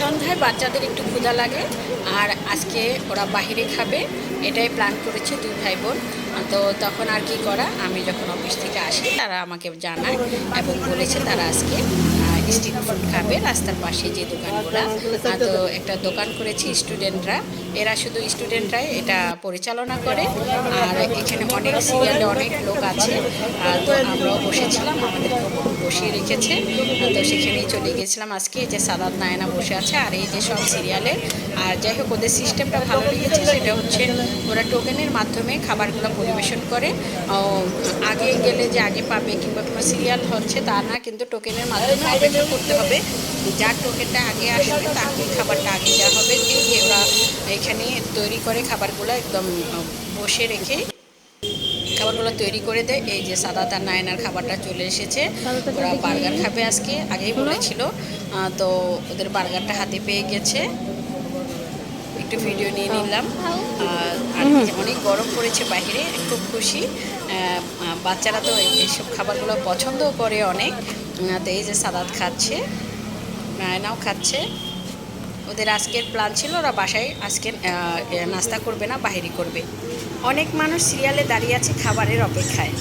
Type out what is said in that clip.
সন্ধ্যায় বাচ্চাদের একটু ক্ষুধা লাগে আর আজকে ওরা বাহিরে খাবে এটাই প্ল্যান করেছে দুই ভাই বোন। তো তখন আর কি করা, আমি যখন অফিস থেকে আসি তারা আমাকে জানায় এবং বলেছে তারা আজকে স্ট্রিট ফুড খাবে রাস্তার পাশে যে দোকানগুলো। তো একটা দোকান করেছি স্টুডেন্টরা, এরা শুধু স্টুডেন্টরাই এটা পরিচালনা করে। আর এখানে অনেক সিরিয়ালে অনেক লোক আছে। তো আমরাও বসেছিলাম, আমাদেরকে বসিয়ে রেখেছে। তো সেখানেই চলে গেছিলাম আজকে। এই যে সাদাত নায়না বসে আছে আর এই যে সব সিরিয়ালে। আর যাই হোক ওদের সিস্টেমটা ভালো লেগেছে, সেটা হচ্ছে ওরা টোকেনের মাধ্যমে খাবারগুলো পরিবেশন করে। আগে গেলে যে আগে পাবে কিংবা কোনো সিরিয়াল হচ্ছে তা না, কিন্তু টোকেনের মাধ্যমে অপেক্ষা করতে হবে। যার টোকেনটা আগে আসবে তাকে খাবারটা আগে দেওয়া হবে। এই যে ওরা এখানে তৈরি করে খাবারগুলো একদম বসে রেখে খাবারগুলো তৈরি করে দেয়। এই যে সাদাত আর নায়নার খাবারটা চলে এসেছে। ওরা বার্গার খাবে আজকে, আগেই বলেছিল। তো ওদের বার্গারটা হাতে পেয়ে গেছে, একটু ভিডিও নিয়ে নিলাম। আর অনেক গরম পড়েছে বাইরে, খুব খুশি। বাচ্চারা তো এইসব খাবারগুলো পছন্দও করে অনেক। তো এই যে সাদাত খাচ্ছে, নায়নাও খাচ্ছে। ওদের আজকের প্ল্যান ছিল ওরা বাসায় আজকে নাস্তা করবে না, বাইরে করবে। অনেক মানুষ সিরিয়ালে দাঁড়িয়ে আছে খাবারের অপেক্ষায়।